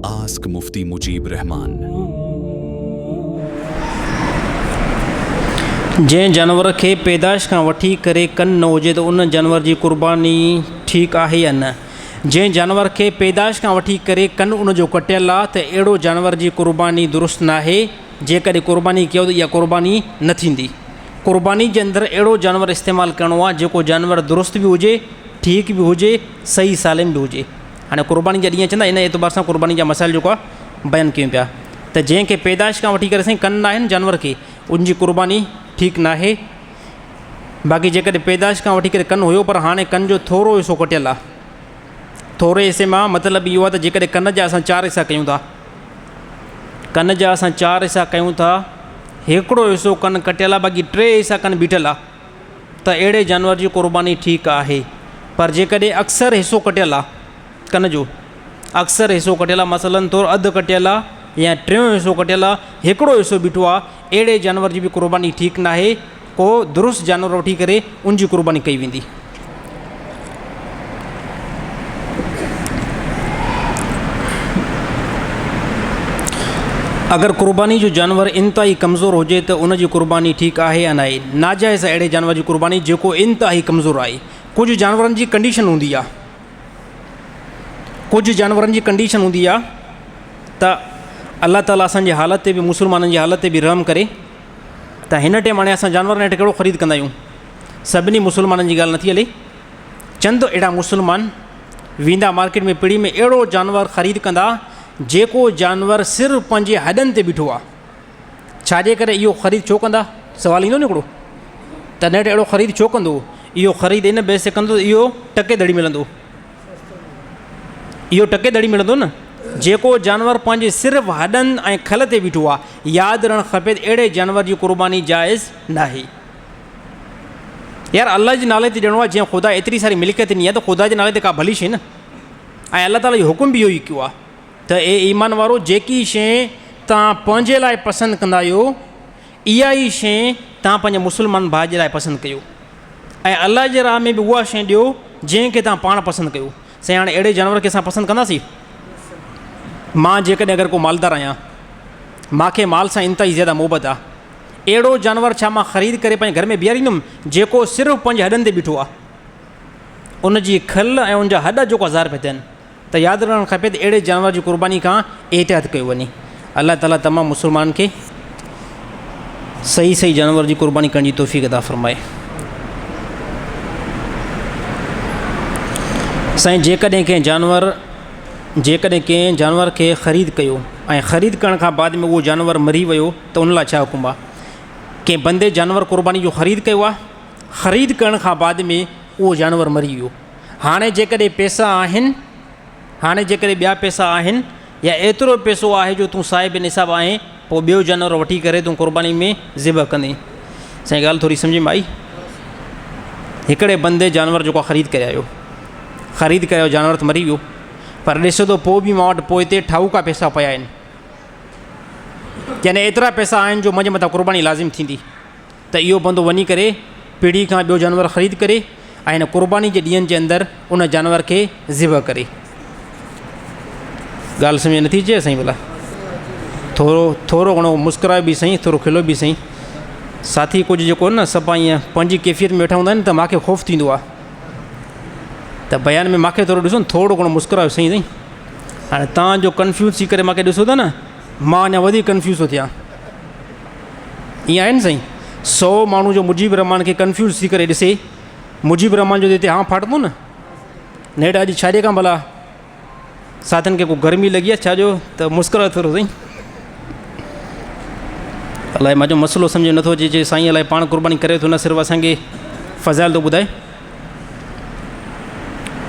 Ask मुफ्ती मुजीब रहमान। जंहिं जानवर खे पैदाइश खां वठी करे कन न हुजे त उन जानवर जी कुर्बानी ठीकु आहे या न। जंहिं जानवर खे पैदाइश खां वठी करे कन उन जो कटियल आहे त अहिड़ो जानवर जी कुर्बानी दुरुस्त न आहे। जेकॾहिं कुर्बानी कयो त इहा कुर्बानी न थींदी। कुर्बानी जे अंदरि अहिड़ो जानवर इस्तेमालु करिणो आहे जेको जानवर दुरुस्त बि हुजे, ठीक भी हुजे, सही सालिम भी हुजे। हाणे कुर्बानी जा ॾींहं चवंदा इन एतबार सां कुर्बानी जा मसाइल जेको आहे बयानु कयूं पिया त जंहिंखे पैदाइश खां वठी करे साईं कन न आहिनि जानवर खे उनजी कुर्बानी ठीकु न आहे। बाक़ी जेकॾहिं पैदाइश खां वठी करे कन हुयो पर हाणे कन जो थोरो हिसो कटियल आहे, थोरे हिसे मां मतिलबु इहो आहे त जेकॾहिं कन जा असां 4 हिसा कयूं था, कन जा असां 4 हिसा कयूं था, हिकिड़ो हिसो कन कटियल आहे, बाक़ी 3 हिसा कन बीठल आहे, त अहिड़े जानवर जी कुर्बानी ठीकु आहे। पर जेकॾहिं अक्सर हिसो कटियल आहे कन जो, अक्सर हिसो कटियल आहे, मसलन तौरु अधु कटियल आहे या 3 हिसो कटियल आहे, हिकिड़ो हिसो बीठो आहे, अहिड़े जानवर जी बि कुर्बानी ठीकु न आहे। को दुरुस्त जानवर वठी करे उनजी कुर्बानी कई वेंदी। अगरि कुर्बानी जो जानवर इंतिहाई कमज़ोर हुजे त उनजी कुर्बानी ठीकु आहे या न आहे। नाजाइज़ अहिड़े जानवर जी कुर्बानी जेको इंतिहाई कमज़ोर आहे। कुझु जानवरनि जी कंडीशन हूंदी आहे, कुझु जानवरनि जी कंडीशन हूंदी आहे त अल्लाह ताला असांजे हालत ते बि, मुस्लमाननि जी हालत ते बि रहम करे त हिन टाइम हाणे असां जानवर हेठि कहिड़ो ख़रीद कंदा आहियूं। सभिनी मुस्लमाननि जी ॻाल्हि नथी हले। चंद अहिड़ा मुस्लमान वेंदा मार्केट में पिड़ी में अहिड़ो जानवर ख़रीद कंदा जेको जानवर सिर्फ़ु पंहिंजे हॾनि ते बीठो आहे। छाजे करे इहो ख़रीद छो कंदा, सवाल ईंदो न हिकिड़ो, त नेठि अहिड़ो ख़रीद छो कंदो। इहो ख़रीद इन बेस ते कंदो इहो टके दड़ी मिलंदो, इहो टके दड़ी मिलंदो न। जेको जानवर पंहिंजे सिर्फ़ु हॾनि ऐं खल ते बीठो आहे, यादि रहणु खपे त अहिड़े जानवर जी कुर्बानी जाइज़ न आहे। यार अल्लाह जे नाले ते ॾियणो आहे। जीअं ख़ुदा एतिरी सारी मिल्कियत ॾिनी आहे त ख़ुदा जे नाले ते का भली शइ न। ऐं अल्लाह ताला जो हुकुम बि इहो ई कयो आहे त ए ईमान वारो, जेकी शइ तव्हां पंहिंजे लाइ पसंदि कंदा आहियो, इहा ई शइ तव्हां पंहिंजे मुस्लमान भाउ जे लाइ पसंदि कयो। ऐं अल्लाह जे राह में बि उहा शइ ॾियो जंहिंखे तव्हां पाण पसंदि कयो। साईं हाणे अहिड़े जानवर खे असां पसंदि कंदासीं। मां जेकॾहिं अगरि को मालदार आहियां, मूंखे माल सां इंतिहाई ज़्यादा मोहबत आहे, अहिड़ो जानवर छा मां ख़रीद करे पंहिंजे घर में बीहारींदुमि जेको सिर्फ़ु पंहिंजे हॾनि ते बीठो आहे, उनजी खल ऐं उनजा हॾ जेको 1000 रुपया थियनि। त यादि रहणु खपे त अहिड़े जानवर जी कुर्बानी खां एहतियात कयो वञे। अल्लाह ताला तमामु मुस्लमान खे सही जानवर जी कुर्बानी करण जी तौफ़ीक़ अता फ़रमाए। साईं जेकॾहिं कंहिं जानवर खे ख़रीद कयो ऐं ख़रीद करण खां बाद में उहो जानवर मरी वियो त उन लाइ छा हुकुम आहे। कंहिं बंदे जानवर कुर्बानी जो ख़रीद कयो आहे, ख़रीद करण खां बाद में उहो जानवर मरी वियो। हाणे जेकॾहिं पैसा आहिनि, हाणे जेकॾहिं ॿिया पैसा आहिनि या एतिरो पैसो आहे जो तूं साहिब निसाब आहे, पोइ ॿियो जानवर वठी करे तूं कुर्बानी में ज़िब कंदे। साईं ॻाल्हि थोरी सम्झ में आई। हिकिड़े बंदे जानवर जेको ख़रीद करे आयो, ख़रीद कयो जानवर त मरी वियो, पर ॾिसो त पोइ बि मां वटि पोइ हिते ठाऊका पैसा पिया आहिनि, यानी एतिरा पैसा आहिनि जो मुंहिंजे मथां कुर्बानी लाज़िम थींदी। त इहो बंदो वञी करे पीढ़ी खां ॿियो जानवर ख़रीद करे ऐं हिन कुर्बानी जे ॾींहंनि जे अंदरि उन जानवर खे ज़िब करे। ॻाल्हि सम्झ नथी अचे साईं? भला थोरो घणो मुस्कुरायो बि सही, थोरो खिलो बि सही। साथी कुझु जेको न सभु ईअं पंहिंजी कैफ़ियत में वेठा हूंदा आहिनि त मूंखे ख़ौफ़ थींदो आहे त बयान में मूंखे थोरो ॾिसो न, थोरो घणो मुस्कुरायो सही साईं। हाणे तव्हांजो कन्फ्यूज़ थी करे मूंखे ॾिसो था न, मां अञा वधीक कन्फ्यूज़ थो थियां। ईअं आहे न साईं, 100 माण्हू जो मुजीब रहमान खे कन्फ्यूज़ थी करे ॾिसे, मुजीब रहमान जो हिते फाटंदो न नेठि अॼु छाजे खां भला साथियुनि खे को गर्मी लॻी आहे छाजो त मुस्कुरायो थोरो साईं। अलाए मुंहिंजो मसइलो सम्झ नथो अचे। साईं अलाए पाण कुर्बानी करे थो न, सिर्फ़ु असांखे फ़ज़ाइल थो ॿुधाए।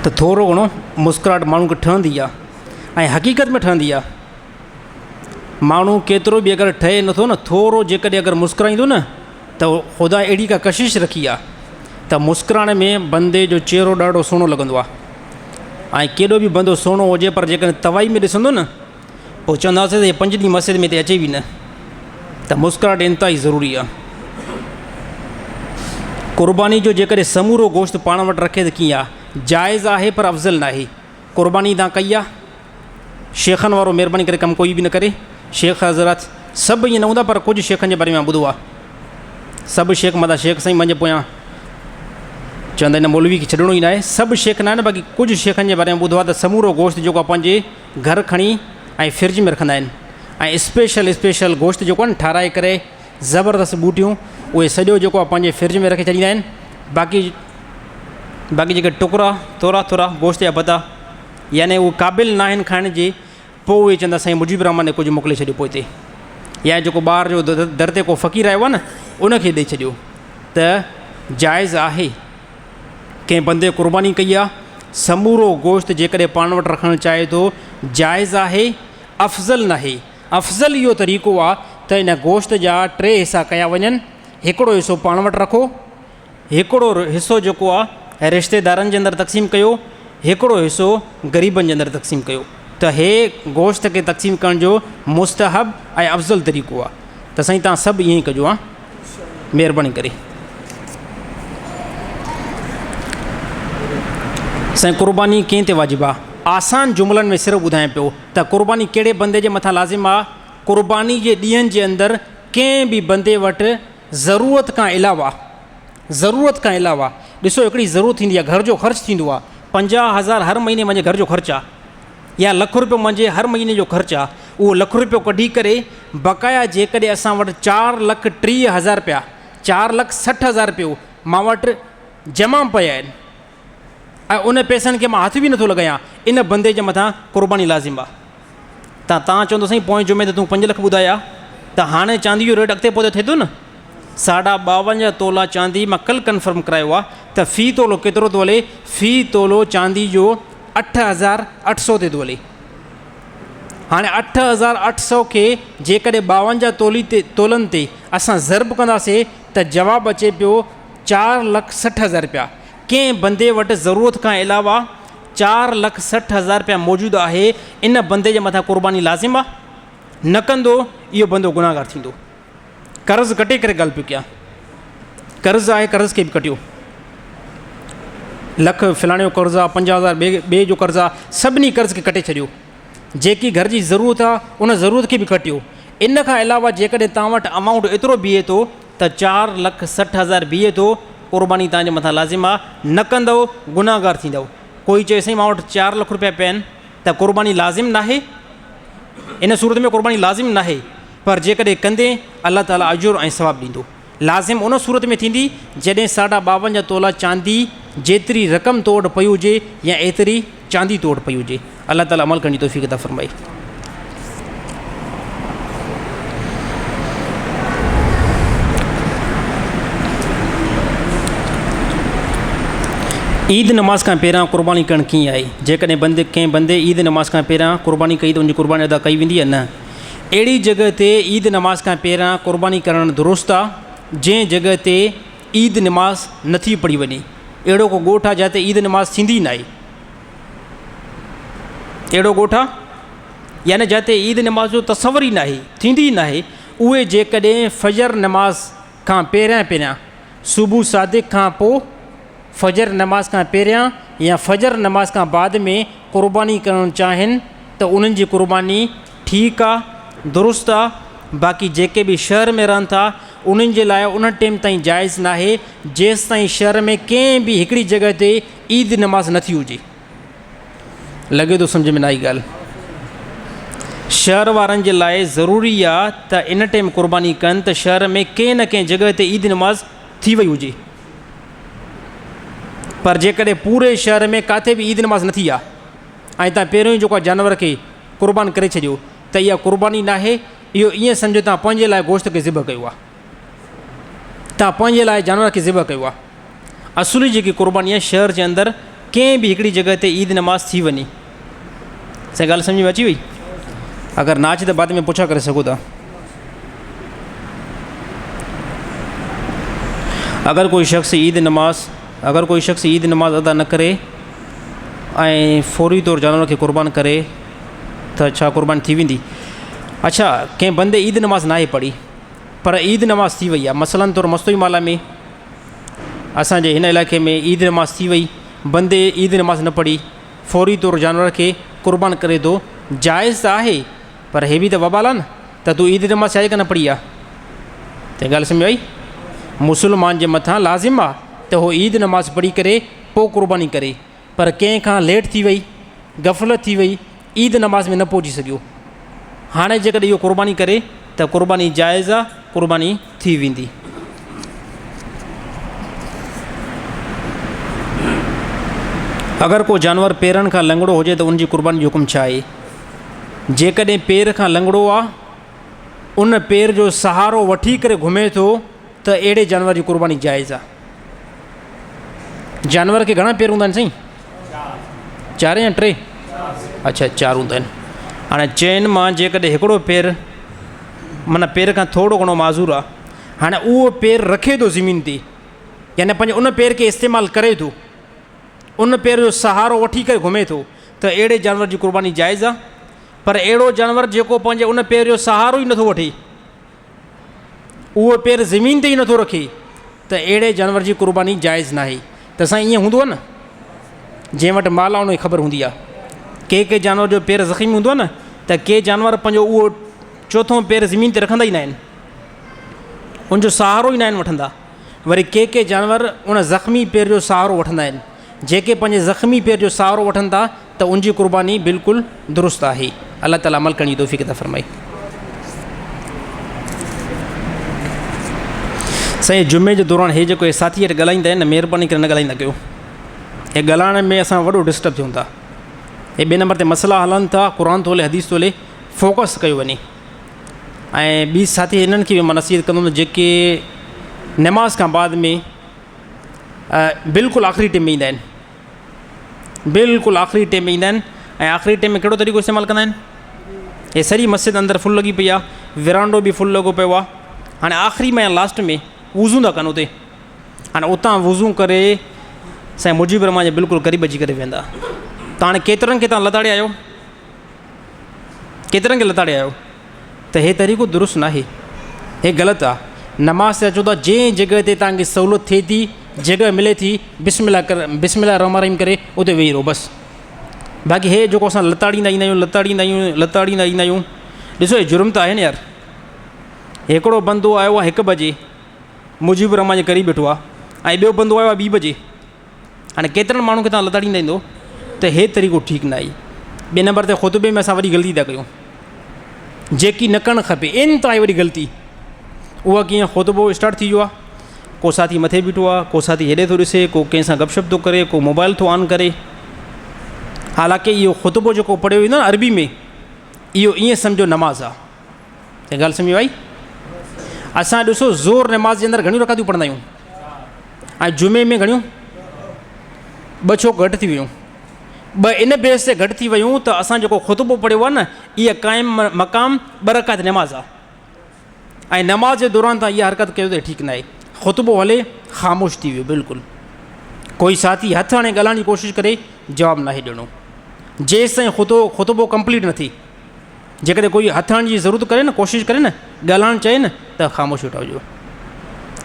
त थोरो घणो मुस्कुराहट माण्हू खे ठहंदी आहे ऐं हक़ीक़त में ठहंदी आहे। माण्हू केतिरो बि अगरि ठहे नथो न, थोरो जेकॾहिं अगरि मुस्कुराईंदो न त ख़ुदा अहिड़ी का कशिश रखी आहे त मुस्कुराइण में बंदे जो चहिरो ॾाढो सुहिणो लॻंदो आहे। ऐं केॾो बि बंदो सुहिणो हुजे पर जेकॾहिं तवाई में ॾिसंदो न, पोइ चवंदासीं त हे 5 ॾींहं मस्जिद में त अचे बि न। त मुस्कुराहट इंतिहाई ज़रूरी आहे। कुर्बानी जो जेकॾहिं समूरो गोश्त पाण वटि रखे त कीअं आहे, जाइज़ आहे पर अफ़ज़ल न आहे। कुर्बानी तव्हां कई आहे, शेखनि वारो महिरबानी करे कमु कोई बि न करे। शेख हज़रत सभु ईअं न हूंदा, पर कुझु शेखनि जे बारे में ॿुधो आहे। सभु शेख मथां शेख साईं मुंहिंजे पोयां चवंदा आहिनि मौलवी खे छॾिणो ई न आहे। सभु शेख न आहिनि, बाक़ी कुझु शेखनि जे बारे में ॿुधो आहे त समूरो गोश्त जेको आहे पंहिंजे घर खणी ऐं फ्रिज में रखंदा आहिनि, ऐं स्पेशल गोश्त जेको आहे न ठाराए करे ज़बरदस्त बूटियूं उहे सॼो जेको आहे पंहिंजे फ्रिज में रखे छॾींदा आहिनि। बाक़ी जेके टुकड़ा थोरा गोश्त जा पता यानी उहे क़ाबिल न आहिनि खाइण जे, पोइ उहे चवंदा साईं मुजीब रहमान कुझु मोकिले छॾियो पोइ हिते, या जेको ॿार जो दर ते को फ़क़ीर आयो आहे न उनखे ॾेई छॾियो। त जाइज़ आहे कंहिं बंदे क़ुर्बानी कई आहे, समूरो गोश्त जेकॾहिं पाण वटि रखणु चाहे थो जाइज़ आहे, अफ़ज़ल न आहे। अफ़ज़ल इहो तरीक़ो आहे त इन गोश्त जा 3 हिसा कया वञनि। हिकिड़ो हिसो पाण वटि रखो, हिकिड़ो हिसो जेको आहे रिश्तेदारनि जे अंदरि तक़सीम कयो, हिकिड़ो हिसो ग़रीबनि जे अंदरि तक़सीम कयो। त हे गोश्त खे तक़सीम करण जो मुस्तहब ऐं अफ़ज़ल तरीक़ो आहे। त साईं तव्हां सभु ईअं ई कजो हा, महिरबानी करे। साईं क़ुर्बानी कंहिं ते वाजिबु आहे? आसान जुमलनि में सिर्फ़ु ॿुधायां पियो त क़ुर्बानी कहिड़े बंदे जे मथां लाज़िम आहे। क़ुर्बानी जे ॾींहंनि जे अंदरि कंहिं बि बंदे वटि ज़रूरत खां अलावा ॾिसो हिकिड़ी ज़रूरत थींदी आहे, घर जो ख़र्चु थींदो आहे, 50,000 हर महीने मुंहिंजे घर जो ख़र्चु आहे, या ₹1,00,000 मुंहिंजे हर महीने जो ख़र्चु आहे। उहो ₹1,00,000 कढी करे बक़ाया जेकॾहिं असां वटि ₹4,30,000 ₹4,60,000 मां वटि जमा पिया आहिनि ऐं उन पैसनि खे मां हथ बि नथो लॻायां, इन बंदे जे मथां क़ुर्बानी लाज़िम आहे। तव्हां चवंदो साईं पोएं जुमे ते तूं 5 लख ॿुधाया, त हाणे चांदी जो रेट अॻिते पोइ थिए थो न। 52.5 तोला चांदी मां कल्ह कंफर्म करायो आहे त फ़ी तोलो केतिरो थो हले? फ़ी तोलो चांदी जो 8,800 ते थो हले। हाणे 8,800 खे जेकॾहिं 52 तोलनि ते असां ज़रब कंदासीं त जवाबु अचे पियो ₹4,60,000। कंहिं बंदे वटि ज़रूरत खां अलावा ₹4,60,000 मौजूदु आहे, इन बंदे जे मथां क़ुर्बानी लाज़िम आहे। न कंदो इहो बंदो गुनाहगार थींदो। कर्ज़ु कटे करे ॻाल्हि पियो कयां, कर्ज़ु आहे, कर्ज़ खे बि कटियो। लख फलाणे जो कर्ज़ु आहे, 50,000 ॿिए जो कर्ज़ु आहे, सभिनी कर्ज़ खे कटे छॾियो। जेकी घर जी ज़रूरत आहे उन ज़रूरत खे बि कटियो। इन खां अलावा जेकॾहिं तव्हां वटि अमाउंट एतिरो बीहे थो त 4,60,000 बीहे थो, क़ुर्बानी तव्हांजे मथां लाज़िम आहे। न कंदव गुनाहगार थींदव। कोई चए साईं मां वटि 4 लख रुपया पिया आहिनि त क़ुर्बानी लाज़िम न आहे, इन सूरत में क़ुर्बानी लाज़िम न आहे, पर जेकॾहिं कंदे अलाह ताला अजुर ऐं सवाबु ॾींदो। लाज़िम उन सूरत में थींदी जॾहिं 52.5 तोला चांदी जेतिरी रक़म तो वटि पई हुजे या एतिरी चांदी तो वटि पई हुजे। अलाह ताला अमल करण जी तौफ़ीक़ अता फ़रमाए। ईद नमाज़ खां पहिरियां क़ुर्बानी करणु कीअं आहे? जेकॾहिं कंहिं बंदे ईद नमाज़ खां पहिरियां क़ुर्बानी कई त उनजी क़ुर्बानी अदा कई वेंदी आहे न? अहिड़ी जॻह ते ईद नमाज़ खां पहिरियां क़ुर्बानी करणु दुरुस्त आहे जंहिं जॻह ते ईद नमाज़ नथी पढ़ी वञे। अहिड़ो को ॻोठु आहे जिते ईद नमाज़ थींदी न आहे, अहिड़ो ॻोठु आहे यानी जिते ईद नमाज़ जो तसवुर ई न आहे, थींदी ई न आहे। उहे जेकॾहिं फजर नमाज़ खां पहिरियां सुबुह सादिक खां पोइ फजर नमाज़ खां पहिरियां या फजर नमाज़ खां बाद में क़ुर्बानी करणु चाहिनि त उन्हनि जी क़ुर्बानी ठीकु आहे, दुरुस्त आहे। बाक़ी जेके बि शहर में रहनि था उन्हनि जे लाइ उन टाइम ताईं जाइज़ न आहे जेसि ताईं शहर में कंहिं बि हिकिड़ी जॻह ते ईद नमाज़ नथी हुजे। लॻे थो सम्झ में न आई ॻाल्हि? शहर वारनि जे लाइ ज़रूरी आहे त इन टाइम क़ुर्बानी कनि त शहर में कंहिं न कंहिं जॻह ते ईद नमाज़ थी वई हुजे। पर जेकॾहिं पूरे शहर में किथे बि ईद नमाज़ नथी आहे ऐं तव्हां पहिरियों ई जेको आहे जानवर खे क़ुर्बान करे छॾियो त इहा क़ुर्बानी न आहे। इहो ईअं सम्झो तव्हां पंहिंजे लाइ गोश्त खे ज़िब कयो आहे, तव्हां पंहिंजे लाइ जानवर खे ज़िब कयो आहे। असुली जेकी क़ुर्बानी आहे शहर जे अंदरि कंहिं बि हिकिड़ी जॻह ते ईद नमाज़ थी वञे। सही ॻाल्हि सम्झ में अची वई? अगरि ना अचे त बाद में पुछा करे सघो था। अगरि कोई शख़्स ईद नमाज़ अदा न करे ऐं फौरी तौरु जानवर खे क़ुर्बान करे त छा क़ुर्बानी थी वेंदी? अच्छा, कंहिं बंदे ईद नमाज़ न आहे पढ़ी पर ईद नमाज़ थी वई आहे। मसलन तौरु मस्तोई माला में असांजे हिन इलाइक़े में ईद नमाज़ थी वई, बंदे ईद नमाज़ न पढ़ी फौरी तौरु जानवर खे क़ुर्बान करे थो जाइज़ त आहे, पर हे बि त वबाल आहे न, त तूं ईद नमाज़ छा न पढ़ी आहे? त ॻाल्हि सम्झ आई? मुस्लमान जे मथां लाज़िम आहे त उहो ईद नमाज़ पढ़ी करे पोइ क़ुर्बानी करे, पर कंहिं खां लेट थी वई, गफ़लत थी वई, ईद नमाज़ में न पहुची सघियो, हाणे जेकॾहिं इहो क़ुर्बानी करे त क़ुर्बानी जाइज़ आहे, क़ुर्बानी थी वेंदी। अगरि को जानवर पेरनि खां लंगड़ो हुजे त उनजी क़ुर्बानी जो हुकुम छा आहे? जेकॾहिं पेर खां लंगड़ो आहे, उन पेर जो सहारो वठी करे घुमे थो, त अहिड़े जानवर जी क़ुर्बानी जाइज़ आहे। जानवर खे घणा पेर हूंदा आहिनि साईं? 4 या 3? अच्छा 4 हूंदा आहिनि। हाणे चइनि मां जेकॾहिं हिकिड़ो पेर माना पेर खां थोरो घणो माज़ूर आहे, हाणे उहो पेर रखे थो ज़मीन ते, यानी पंहिंजे उन पेर खे इस्तेमालु करे थो, उन पेर जो सहारो वठी करे घुमे थो, त अहिड़े जानवर जी क़ुर्बानी जाइज़ आहे। पर अहिड़ो जानवर जेको पंहिंजे उन पेर जो सहारो ई नथो वठे, उहो पेर ज़मीन ते ई नथो रखे, त अहिड़े जानवर जी क़ुर्बानी जाइज़ न आहे। त साईं ईअं हूंदो आहे न, जंहिं वटि माल आहे उनखे ख़बर हूंदी आहे, के जानवर जो पेर ज़ख़्मी हूंदो आहे न, त के जानवर पंहिंजो उहो चोथों पेर ज़मीन ते रखंदा ई न आहिनि, उनजो सहारो ई न आहिनि वठंदा। वरी के जानवर उन ज़ख़्मी पेर जो सहारो वठंदा आहिनि। जेके पंहिंजे ज़ख़्मी पेर जो सहारो वठनि था, त उनजी क़ुर्बानी बिल्कुलु दुरुस्त आहे। अल्लाह ताला अमल करण जी तौफ़ीक़ अता फ़रमाए। साईं जुमे जे दौरान हे जेको साथी हेठि ॻाल्हाईंदा आहिनि न, महिरबानी करे न ॻाल्हाईंदा कयो। हे ॻाल्हाइण में असां वॾो डिस्टर्ब थियूं था। हे 2 नंबर ते मसइला हलनि था, क़ुर थो हले, हदीस थो हले, फोकस कयो वञे। ऐं ॿी साथी हिननि खे बि मां नसीहत कंदुमि जेके नमाज़ खां बाद में बिल्कुलु आख़िरी टाइम में ईंदा आहिनि, बिल्कुलु आख़िरी टाइम में ईंदा आहिनि। ऐं आख़िरी टाइम में कहिड़ो तरीक़ो इस्तेमालु कंदा आहिनि? हे सॼी मस्जिद अंदरि फुल लॻी पई आहे, विरांडो बि फुल लॻो पियो आहे। हाणे आख़िरी में या लास्ट में वज़ू था कनि उते, हाणे उतां वज़ू करे साईं मुजीब रहमान जे बिल्कुलु क़रीब अची करे वेंदा। त हाणे केतिरनि खे तव्हां लताड़े आहियो, केतिरनि खे लताड़े आहियो? त हे तरीक़ो दुरुस्त न आहे, हे ग़लति आहे। नमाज़ ते अचो था, जंहिं जॻह ते तव्हांखे सहूलियत थिए थी, जॻह मिले थी, बिस्मिल्लाह रहमान रहीम करे उते वेही रहो बसि। बाक़ी हे जेको असां लताड़ींदा ईंदा आहियूं, लताड़ींदा ईंदा आहियूं, ॾिसो हे जुर्म त आहे न यार। हिकिड़ो बंदो आयो आहे 1 बजे, मुजीब रहमान जे क़रीब बीठो आहे, ऐं ॿियो बंदो आयो आहे 2 बजे। हाणे केतिरनि माण्हुनि खे तव्हां लताड़ींदा ईंदो? त हे तरीक़ो ठीकु न आहे। 2 नंबर ते ख़ुतबे में असां वॾी ग़लती था कयूं, जेकी न करणु खपे, इंतिहाई वॾी ग़लती। उहा कीअं? ख़ुतबो स्टार्ट थी वियो आहे, को साथी मथे बीठो आहे, को साथी हेॾे थो ॾिसे, को कंहिंसां गपशप थो करे, को मोबाइल थो ऑन करे। हालांकि इहो ख़ुतबो जेको पढ़ियो वेंदो आहे न अरबी में, इहो ईअं सम्झो नमाज़ आहे। हे ॻाल्हि सम्झो आई? असां ॾिसो ज़ोर नमाज़ जे अंदरि घणियूं रकातूं पढ़ंदा आहियूं, ऐं जुमे में घणियूं? 2 छो घटि थी वियूं? 2 इन बेस ते घटि थी वियूं त असां जेको ख़ुतबो पढ़ियो आहे न, इहा क़ाइम मक़ाम 2 रकात नमाज़ आहे। ऐं नमाज़ जे दौरान तव्हां इहा हरकत कयो त ठीकु न आहे। ख़ुतबो हले, ख़ामोश थी वियो बिल्कुलु। कोई साथी हथु हणे ॻाल्हाइण जी कोशिशि करे, जवाबु नाहे ॾियणो जेसि ताईं ख़ुतबो कंप्लीट न थिए। जेकॾहिं कोई हथु हणण जी ज़रूरत करे न, कोशिशि करे न, ॻाल्हाइणु चए न, त ख़ामोश वेठा हुजो,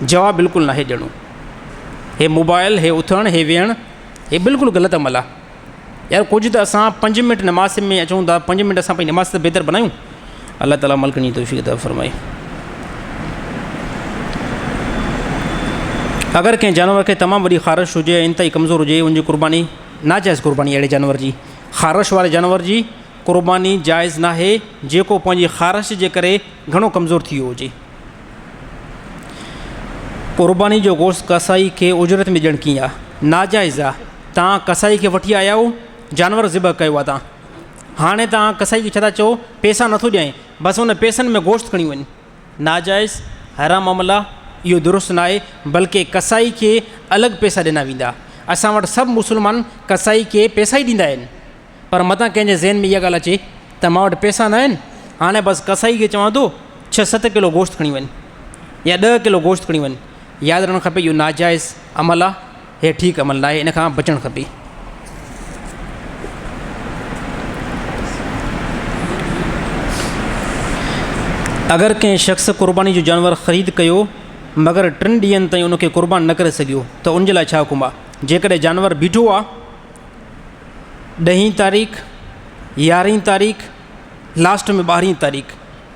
जवाबु बिल्कुलु नाहे ॾियणो। हे मोबाइल, हे उथणु, हे वेहणु, हे बिल्कुलु ग़लति अमल आहे यार। कुझु त असां 5 मिंट नमाज़ में अचूं था, 5 मिंट असां पंहिंजी नमाज़ त बहितर बनायूं। अल्लाह ताला अमल करण जी तौफ़ीक़ अता फ़रमाए। अगरि कंहिं जानवर खे तमामु वॾी ख़ारिश हुजे, इंतिहाई कमज़ोर हुजे, उनजी क़ुर्बानी नाजाइज़ क़ुर्बानी। अहिड़े जानवर जी, ख़ारिश वारे जानवर जी क़ुर्बानी जाइज़ न आहे, जेको पंहिंजी ख़ारिश जे करे घणो कमज़ोर थी वियो हुजे। क़ुर्बानी जो गोश्त कसाई खे उजरत में ॾियणु कीअं आहे? नाजाइज़ आहे। तव्हां कसाई खे वठी आया आहियो, जानवर ज़िबह कयो आहे तव्हां, हाणे तव्हां कसाई खे छा था चओ? पैसा नथो ॾियां, बसि उन पैसनि में गोश्त खणी वञु। नाजाइज़, हराम अमल आहे, इहो दुरुस्त न आहे। बल्कि कसाई खे अलॻि पैसा ॾिना वेंदा। असां वटि सभु मुस्लमान कसाई खे पैसा ई ॾींदा आहिनि, पर मतां कंहिंजे ज़हन में इहा ॻाल्हि अचे त मां वटि पैसा न आहिनि, हाणे बसि कसाई खे चवां थो 6-7 किलो गोश्त खणी वञु या 10 किलो गोश्त खणी वञु। यादि रखणु खपे इहो नाजाइज़ अमल आहे, हे ठीकु अमल न आहे, इन खां बचणु खपे। अगरि कंहिं शख़्स क़ुर्बानी जो जानवर ख़रीद कयो मगर 3 ॾींहंनि ताईं उनखे क़ुर्बान न करे सघियो, त उनजे लाइ छा हुकुम आहे? जेकॾहिं जानवर बीठो आहे 10 तारीख़, 11 तारीख़ लास्ट में 12 तारीख़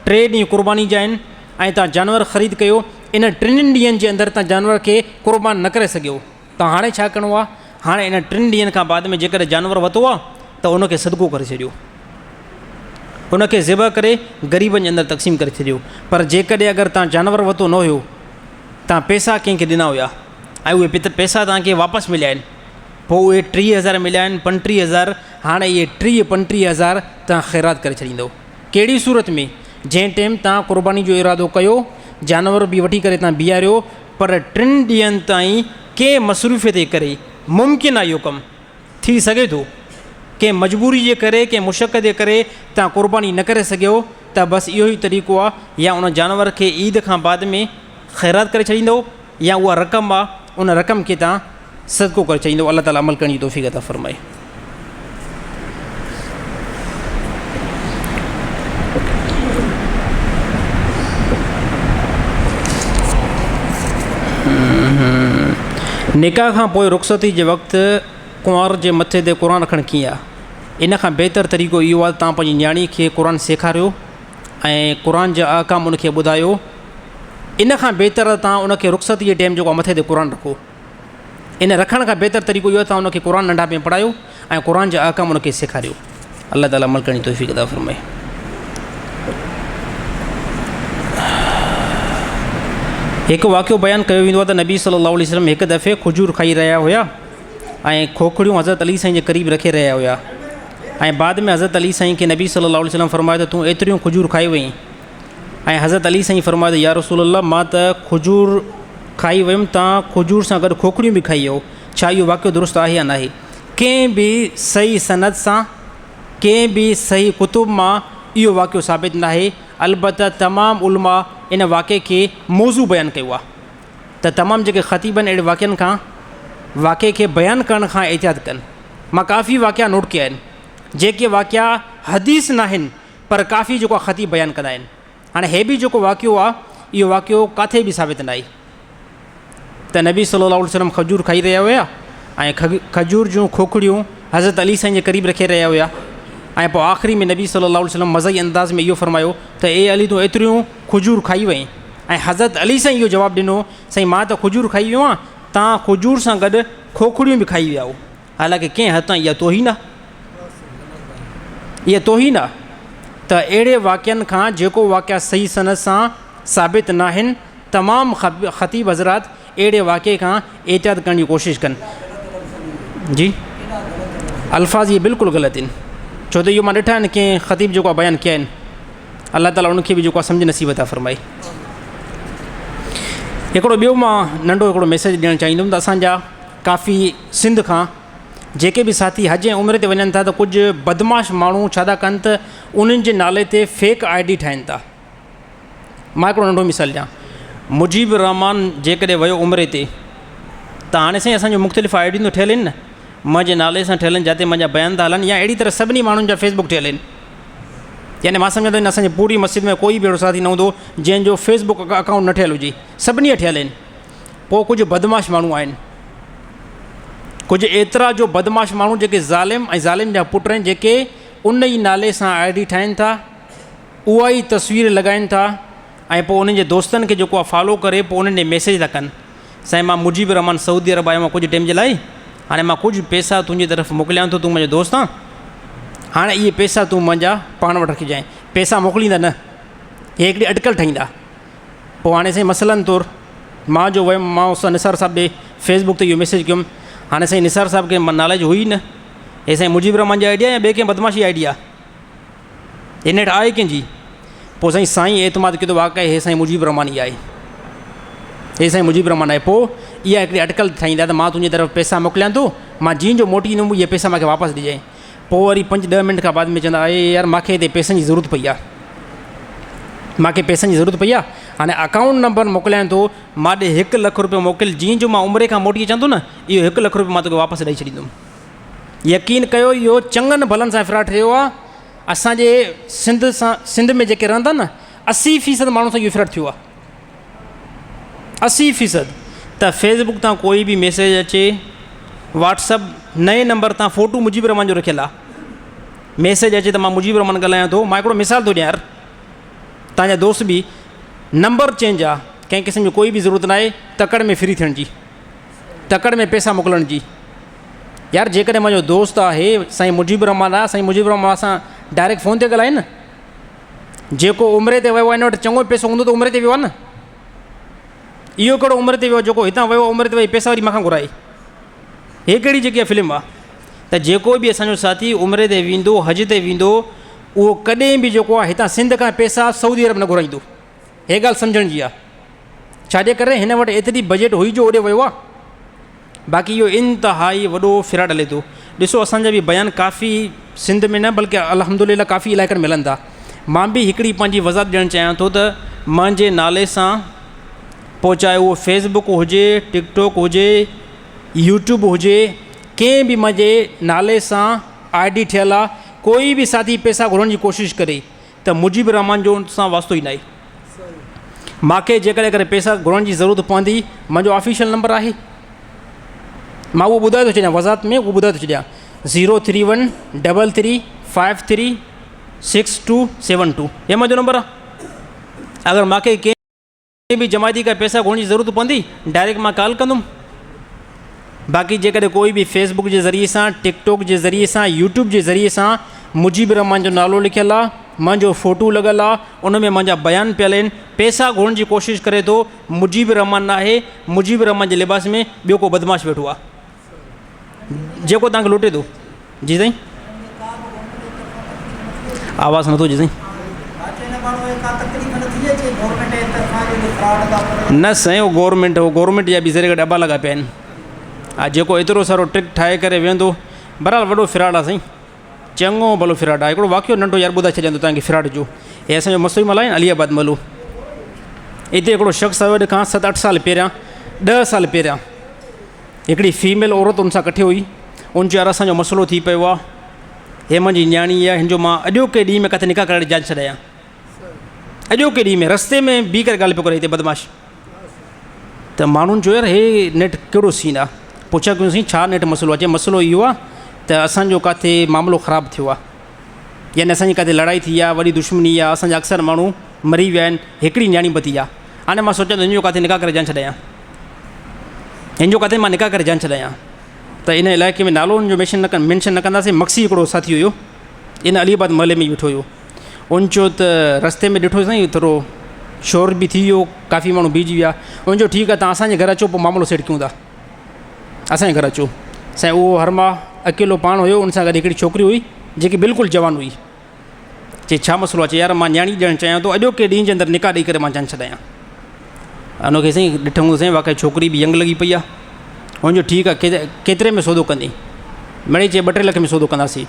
3 ॾींहं क़ुर्बानी जा आहिनि ऐं तव्हां जानवर ख़रीद कयो, इन 3 ॾींहंनि जे अंदरि तव्हां जानवर खे क़ुर्बान न करे सघियो, त हाणे छा करिणो आहे? हाणे इन 3 ॾींहंनि खां बाद में जेकॾहिं जानवर वरितो आहे त उनखे सदको करे छॾियो, उनखे ज़िबह करे ग़रीबनि जे अंदरि तक़सीम करे छॾियो। पर जेकॾहिं अगरि तव्हां जानवर वरितो न हुयो, तव्हां पैसा कंहिंखे ॾिना हुया ऐं उहे पैसा तव्हांखे वापसि मिलिया आहिनि, पोइ उहे 30,000 मिलिया आहिनि, 35,000, हाणे इहे 30-35,000 तव्हां ख़ैरात करे छॾींदव। कहिड़ी सूरत में? जंहिं टाइम तव्हां क़ुर्बानी जो इरादो कयो, जानवर बि वठी करे तव्हां बीहारियो, पर 3 ॾींहंनि ताईं कंहिं मसरूफ़े ते करे मुमकिन आहे इहो कमु थी सघे थो, कंहिं मजबूरी जे करे, कंहिं मुशक़ जे करे तव्हां क़ुर्बानी न करे सघियो, त बसि इहो ई तरीक़ो आहे, या उन जानवर खे ईद खां बाद में ख़ैरात करे छॾींदव, या उहा रक़म आहे उन रक़म खे तव्हां सदको करे छॾींदव। अल्लाह ताला अमल करण जी तौफ़ीक़ अता फ़रमाए। निकाह खां पोइ रुख़सती जे वक़्तु कुंवार जे मथे ते क़ुर रखणु कीअं आहे? इन खां बहितर तरीक़ो इहो आहे तव्हां पंहिंजी न्याणी खे क़ुर सेखारियो ऐं क़ुर जा अहकाम उनखे ॿुधायो। इन खां बहितर तव्हां उनखे रुख़सती जे टाइम जेको मथे ते क़ुर रखो। इन रखण खां बहितर तरीक़ो इहो आहे तव्हां उनखे क़ुर नंढा में पढ़ायो ऐं क़ुर जा अहकाम उनखे सेखारियो। अल्लाह ताला अमल करण जी तौफ़ीक़ अता फ़रमाए। हिकु वाक़ियो बयानु कयो वेंदो आहे त नबी सल्लल्लाहु अलैहि वसल्लम हिकु दफ़े खजूर खाई रहिया हुया ऐं खोखड़ियूं हज़रत अली साईं जे क़रीब रखे रहिया हुया ऐं बाद में हज़रत अली साईं खे नबी सल्लल्लाहु अलैहि वसल्लम फ़रमायो त तूं एतिरियूं खजूर खाई वई ऐं हज़रत अली साईं फ़रमायो त या रसूल अल्लाह मां त खजूर खाई वियुमि, तव्हां खजूर सां गॾु खोखड़ियूं बि खाई वियो, छा इहो वाक़ियो दुरुस्त आहे या न आहे? कंहिं बि सही सनद सां, कंहिं बि सही कुतुब मां इहो वाक़ियो साबित न आहे। अलबत्त तमामु उलमा इन वाक़े खे मौज़ू बयानु कयो आहे, त तमामु जेके ख़तीब आहिनि अहिड़े वाक़िअनि खां वाक़े खे बयानु करण खां एहतियात कनि। मां काफ़ी वाक़िया नोट कया आहिनि जेके वाक़िया हदीस न आहिनि पर काफ़ी जेको आहे ख़तीब बयानु कंदा आहिनि। हाणे हे बि जेको वाक़ियो आहे इहो वाक़ियो किथे बि साबित न आहे त नबी सल्लल्लाहु अलैहि वसल्लम खजूर खाई रहिया हुया ऐं खजूर जूं खोखड़ियूं हज़रत अली साईं जे क़रीब रखे रहिया हुया ऐं पोइ आख़िरी में नबी सल्लल्लाहु अलैहि वसल्लम मज़ई अंदाज़ में इहो फ़रमायो त ए अली तूं एतिरियूं खजूर खाई वई ऐं हज़रत अली साईं इहो जवाबु ॾिनो साईं मां त खजूर खाई वियो आहियां, तव्हां खजूर सां गॾु खोखड़ियूं बि खाई विया हो। हालांकि कंहिं हद ताईं इहा तोहीन आहे, इहा तोहीन आहे। त अहिड़े वाक़िअनि खां जेको वाक़िआ सही सनद सां साबित न आहिनि, तमामु ख़तीब हज़रात अहिड़े वाक़े खां एहतियात करण जी कोशिशि कनि। जी अल्फाज़ इहे बिल्कुलु ग़लति आहिनि, छो त इहो मां ॾिठा आहिनि कंहिं ख़तीब जेको आहे बयानु कया आहिनि। अल्लाह ताला उनखे बि जेको आहे सम्झ नसीब अता फ़रमाए। हिकिड़ो ॿियो मां नंढो हिकिड़ो मैसेज ॾियणु चाहींदुमि त असांजा काफ़ी सिंध खां जेके बि साथी हज ऐं उमिरि ते वञनि था त कुझु बदमाश माण्हू छा था कनि त उन्हनि जे नाले ते फेक ID ठाहिनि था। मां हिकिड़ो नंढो मिसाल ॾियां, मुजीब रहमान जेकॾहिं वियो उमिरि ते त हाणे साईं असांजो मुख़्तलिफ़ ID तो ठहियल आहिनि न, मुंहिंजे नाले सां ठहियल आहिनि, जिते मुंहिंजा बयान था हलनि, या अहिड़ी तरह सभिनी माण्हुनि जा फेसबुक ठहियल आहिनि। यानी मां सम्झंदो आहियां असांजे पूरी मस्जिद में कोई बि अहिड़ो साथी न हूंदो जंहिंजो फेसबुक अकाउंट न ठहियल हुजे, सभिनी ठहियल आहिनि। पोइ कुझु बदमाश माण्हू आहिनि, कुझु एतिरा जो बदमाश माण्हू जेके ज़ालिम ऐं ज़ालिम जा पुट आहिनि, जेके उन ई नाले सां ID ठाहिनि था, उहा ई तस्वीर लॻाइनि था ऐं पोइ उन्हनि जे दोस्तनि खे जेको आहे फॉलो करे पोइ उन्हनि ॾे मैसेज था कनि, साईं मां मुजीब रहमान सऊदी अरब आयो आहियां कुझु टाइम जे लाइ, हाणे मां कुझु पैसा तुंहिंजी तरफ़ मोकिलियां थो, तूं मुंहिंजो दोस्त आहे, हाणे इहे पैसा तूं मुंहिंजा पाण वटि रखिजांइ। पैसा मोकिलींदा न, हे हिकिड़ी अटकल ठाहींदा। पोइ हाणे साईं मसलन तौरु मां जो वियुमि, मां उस निसार साहिब ॾे फेसबुक ते इहो मैसेज कयुमि, हाणे साईं निसार साहिब खे नाले जो हुई न, हे साईं मुजीब रहमान जी ID आहे या ॿिए कंहिं बदमाशी ID आहे, हे नेट आहे कंहिंजी? पोइ साईं एतमाद कयो त वाक़ई हे साईं मुजीब रहमान ई आहे, हे साईं मुजीब रहमान आहे। पोइ इहा हिकिड़ी अटकल ठाहींदा त मां तुंहिंजी तरफ़ पैसा मोकिलियां थो, मां जीअं जो मोटी ईंदुमि इहे पैसा मूंखे वापसि ॾिजांइ। पोइ वरी 5-10 मिंट खां बाद में चवंदा अरे यार मूंखे हिते पैसनि जी ज़रूरत पई आहे, मूंखे पैसनि जी ज़रूरत पई आहे, हाणे अकाउंट नंबर मोकिलियां थो, मां ॾे 1 लख रुपयो मोकिल, जीअं जो मां उमिरि खां मोटी अचां थो न, इहो 1 लख रुपयो मां तोखे वापसि ॾेई छॾींदुमि। यकीन कयो इहो चङनि भलनि सां फ्रॉड ठहियो आहे। असांजे सिंध में जेके रहंदा न 80% माण्हू सां इहो फ्रॉड थियो आहे, 80%। त फेसबुक तां कोई बि मैसेज अचे, व्हाट्सअप नए नंबर तां फ़ोटो मुजीब रहमान जो रखियलु आहे, मैसेज अचे त मां मुजीब रहमान ॻाल्हायां थो। मां हिकिड़ो मिसाल थो ॾियां यार, तव्हांजा दोस्त बि नंबर चेंज आहे, कंहिं क़िस्म जो कोई बि ज़रूरत न आहे तकड़ में फ्री थियण जी, तकड़ में पैसा मोकिलण जी। यार जेकॾहिं मुंहिंजो दोस्त आहे साईं मुजीब रहमान आहे, साईं मुजीब रहमान सां डायरेक्ट फ़ोन ते ॻाल्हाए न, जेको उमिरि ते वियो आहे हिन वटि चङो पैसो हूंदो त उमिरि ते वियो आहे न। इहो कहिड़ो उमिरि ते वियो जेको हितां वियो उमिरि ते वई पैसा वरी मूंखां घुराए, हे कहिड़ी जेकी आहे फिल्म आहे। त जेको बि असांजो साथी उमिरि ते वेंदो, हज ते वेंदो, उहो कॾहिं बि जेको आहे हितां सिंध खां पैसा सऊदी अरब न घुराईंदो। हे ॻाल्हि सम्झण जी आहे, छाजे करे हिन वटि एतिरी बजट हुई जो होॾे वियो आहे। बाक़ी इहो इंतिहाई वॾो फिराड हले थो। ॾिसो असांजा बि बयान काफ़ी सिंध में न बल्कि अल्हम्दुलिल्लाह काफ़ी इलाइक़नि मिलनि था। मां बि हिकिड़ी पंहिंजी वज़ाहत ॾियणु चाहियां थो त मुंहिंजे नाले सां पोइ चाहे उहो फेसबुक हुजे, टिकटॉक हुजे, यूट्यूब हुजे, कंहिं बि मुंहिंजे नाले सां ID ठहियलु आहे, कोई बि साथी पैसा घुरण जी कोशिशि करे त मुजीब रहमान जो सां वास्तो ई न आहे। मूंखे जेकॾहिं करे पैसा घुरण जी ज़रूरत पवंदी, मुंहिंजो ऑफिशियल नंबर आहे, मां उहो ॿुधाए थो छॾियां, वज़ाहत में उहो ॿुधाए थो छॾियां 03133536272, हे मुंहिंजो नंबर आहे। अगरि मूंखे कंहिं बि जमायती का पैसा घुरण जी ज़रूरत पवंदी डायरेक्ट मां कॉल कंदुमि। बाक़ी जेकॾहिं कोई बि फेसबुक जे ज़रिए सां, टिकटॉक जे ज़रिए सां, यूट्यूब जे ज़रिए सां मुजीब रहमान जो नालो लिखियलु आहे, मुंहिंजो फ़ोटो लॻल आहे, उन में मुंहिंजा बयान पियल आहिनि, पैसा घुरण जी कोशिशि करे थो, मुजीब रहमान न आहे, मुजीब रहमान जे लिबास में ॿियो को बदमाश वेठो आहे जेको तव्हांखे लुटे थो। जी साईं, आवाज़ नथो अचे साईं। न साईं, उहो गवर्नमेंट जा बि ज़रिए ॾबा लॻा पिया आहिनि। हा, जेको एतिरो सारो ट्रिक ठाहे करे वेंदो, बराबरि वॾो फिराड आहे साईं, चङो भलो फिराड आहे। हिकिड़ो वाक़ियो नंढो यार ॿुधाए छॾियां थो तव्हांखे फिराड जो। हे असांजो मसो ई मल्हा आहे अलीआबाद मलो, हिते हिकिड़ो शख़्स आयो अॼु खां 7-8 साल पहिरियां, 10 साल पहिरियां, हिकिड़ी फीमेल औरत उन सां कठे हुई। उन चयो यार असांजो मसइलो थी पियो आहे, हे मुंहिंजी न्याणी आहे, हिन जो मां अॼोके ॾींहं में किथे निकाह करे जान छॾायां। अॼोके ॾींहं में रस्ते में बीह करे ॻाल्हि पियो करे हिते बदमाश। त माण्हुनि चयो यार हे नेट कहिड़ो सीन आहे, पुछा कयोसीं छा नेट मसइलो आहे। चए मसइलो इहो आहे त असांजो किथे मामिलो ख़राबु थियो आहे, यानी असांजी किथे लड़ाई थी आहे, वॾी दुश्मनी आहे, असांजा अक्सर माण्हू मरी विया आहिनि, हिकिड़ी न्याणी बची आहे। हाणे मां सोचां थो हिन जो किथे निकाह करे जान छॾायां, हिन जो किथे मां निकाह करे जान छॾायां। त इन इलाइक़े में नालो हुनजो मेंशन न कंदासीं। मक्सी हिकिड़ो साथी हुयो, इन अलीआबाद महले में ई वेठो हुयो। उन चयो त रस्ते में ॾिठो साईं थोरो शोर बि थी वियो, काफ़ी माण्हू बीहजी विया। उन चयो ठीकु आहे तव्हां असांजे घर अचो, पोइ मामिलो सेट कयूं था, असांजे घर अचो। साईं उहो हर मां अकेलो पाण हुयो, उन सां गॾु हिकिड़ी छोकिरी हुई जेकी बिल्कुलु जवान हुई। चई छा मसइलो आहे? चई यार मां न्याणी ॾियणु चाहियां थो, अॼोके ॾींहं जे अंदरि निकाह ॾेई करे मां जान छॾायां। उनखे साईं ॾिठूं साईं वाक़ई छोकिरी बि यंग लॻी पई आहे। हुनजो ठीकु आहे केतिरे में सौदो कंदी? मिड़ई चई 2-3 लख में सौदो कंदासीं।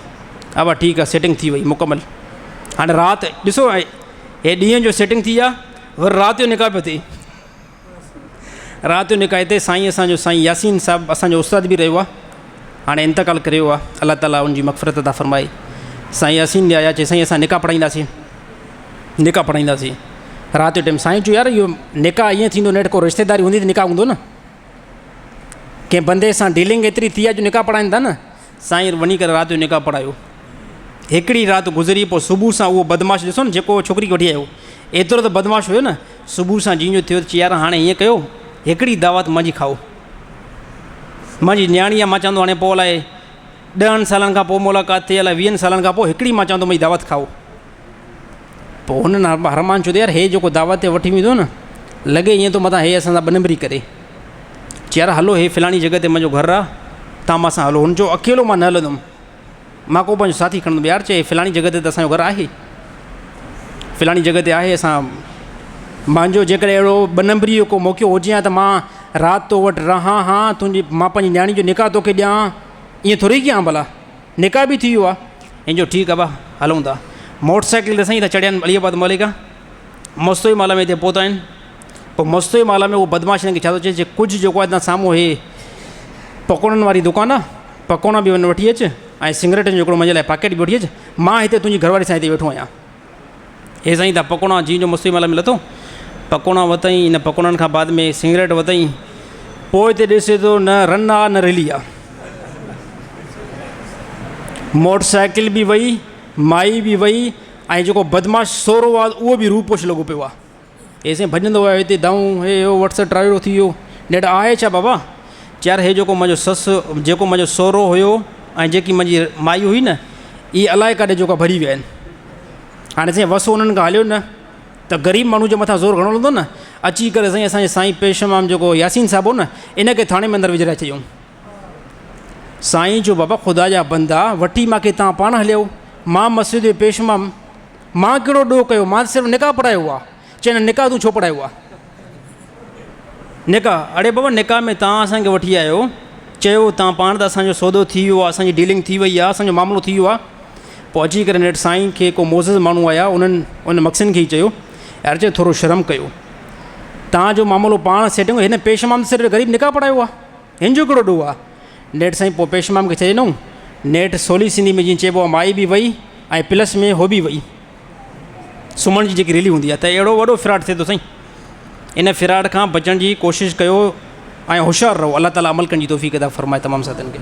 हा भाउ ठीकु आहे, सेटिंग थी वई मुकमल। हाणे राति ॾिसो हे ॾींहं जो सेटिंग थी आहे, वरी राति जो निकाह पियो थिए। राति जो निकाह हिते साईं असांजो साईं यासीन साहिबु असांजो उस्ताद बि रहियो आहे, हाणे इंतकाल करे वियो आहे, अलाह ताला उनजी मग़फ़िरत अता फ़रमाए। साईं यासीन ॾिया चई साईं असां निकाह पढ़ाईंदासीं, निकाह पढ़ाईंदासीं। राति जो टाइम साईं चयो यार इहो निकाह ईअं थींदो, नेट को रिश्तेदारी हूंदी त निकाह हूंदो न, कंहिं बंदे सां डीलिंग एतिरी थी आहे जो निकाह पढ़ाइनि था न। साईं वञी करे राति जो निकाह पढ़ायो। हिकिड़ी राति गुज़री, पोइ सुबुह सां उहो बदमाश ॾिसो न जेको छोकिरी वठी आयो, एतिरो त बदमाश हुयो न। सुबुह सां जीअं थियो चई यार हाणे हीअं कयो, हिकिड़ी दावत मुंहिंजी खाओ, मुंहिंजी न्याणी आहे। मां चवंदो हाणे पोइ अलाए 10 सालनि खां पोइ मुलाक़ात थिए, अलाए 20 सालनि खां पोइ हिकिड़ी मां चवंदो मुंहिंजी दावत खाओ। पोइ हुननि हरमान चयो यार हे जेको दावत ते वठी वेंदो न, लॻे ईअं थो मथां हे असां सां 2 नंबरी करे। चई यार हलो हे फ़लाणी जॻह ते मुंहिंजो घरु आहे, तव्हां मां सां हलो। हुन चयो अकेलो मां न हलंदुमि, मां को पंहिंजो साथी खणंदुमि। यार चए फ़लाणी जॻह ते त असांजो घरु आहे, फ़लाणी जॻह ते आहे। मुंहिंजो जेकॾहिं अहिड़ो 2 नंबरी को मौक़ो हुजे हा त मां राति तो वटि रहां हा, मां पंहिंजी न्याणी जो निकाह तोखे ॾियां, ईअं थोरी कयां भला। निकाह बि थी वियो आहे। हिन जो ठीकु आहे भाउ हलूं था। मोटरसाइकिल ते साईं त चढ़िया आहिनि अलीआबाद मलिक आहे, मस्तो ई माला में हिते पहुता आहिनि। पोइ मस्तो ई माला में उहो बदमाश हिनखे छा थो चए, कुझु जेको आहे हितां साम्हूं हे पकोड़नि वारी दुकानु आहे, पकोड़ा बि वञी वठी अचु ऐं सिगरेट जो हिकिड़ो मुंहिंजे लाइ पैकेट बि वठी अचु, मां हिते तुंहिंजी घरवारी सां हिते वेठो आहियां। हे साईं त पकोड़ा जीअं जो मस्तो ई माला में लथो, पकोड़ा वरितई, इन पकोड़नि खां बाद में सिगरेट वरितई। पोइ हिते ॾिसे थो न रन आहे न रेली आहे, मोटरसाइकिल बि वई माई बि वई ऐं जेको बदमाश सोरो आहे उहो बि रूपोश लॻो पियो आहे। ऐसे भॼंदो आहे हिते दाऊं हे हो वट्सअप ट्रायो थी वियो। नेठ आहे छा बाबा? चार हे जेको मुंहिंजो ससु जेको मुंहिंजो सोरो हुयो ऐं जेकी मुंहिंजी माई हुई न, इहे अलाए काॾे जेका भरी विया आहिनि। हाणे साईं वसो उन्हनि खां हलियो न त ग़रीब माण्हू जे मथां ज़ोर घणो हलंदो न। अची करे साईं असांजे साईं पेशमाम जेको यासीन साहिबु हो न, इनखे थाणे में अंदरि विझाए छॾियऊं। साईं जो बाबा ख़ुदा जा बंदा वठी मूंखे तव्हां पाण हलियो, मां मस्जिद जो पेशमाम, मां कहिड़ो ॾोह कयो? मां सिर्फ़ु निकाह पढ़ायो आहे। चवनि निकाह तूं छो पढ़ायो आहे? निकाह, अड़े बाबा निकाह में तव्हां असांखे वठी आहियो, चयो तव्हां पाण त असांजो सौदो थी वियो आहे, असांजी डीलिंग थी वई आहे, असांजो मामिलो थी वियो आहे। पोइ अची करे नेठि साईं खे को मोज़िज़ माण्हू आया, उन्हनि उन मक़सद खे ई चयो यार चयो थोरो शर्म कयो, तव्हांजो मामिलो पाण सेटिंग, हिन पेशमाम सिर्फ़ु ग़रीब निकाह पढ़ायो आहे, हिन जो कहिड़ो ॾोह आहे? नेठि साईं पोइ पेशमाम खे चए ॾिनऊं। नेठि सोली सिंधी में जीअं चइबो आहे माई बि वई ऐं प्लस में हो बि वई, सुम्हण जी जेकी रेली हूंदी आहे। त अहिड़ो वॾो फिराड थिए थो साईं। इन फिराड खां बचण जी कोशिशि कयो ऐं होशियारु रहो। अलाह ताला अमल करण जी तौफ़ीक़ अता फ़रमाए तमामु साथियुनि खे।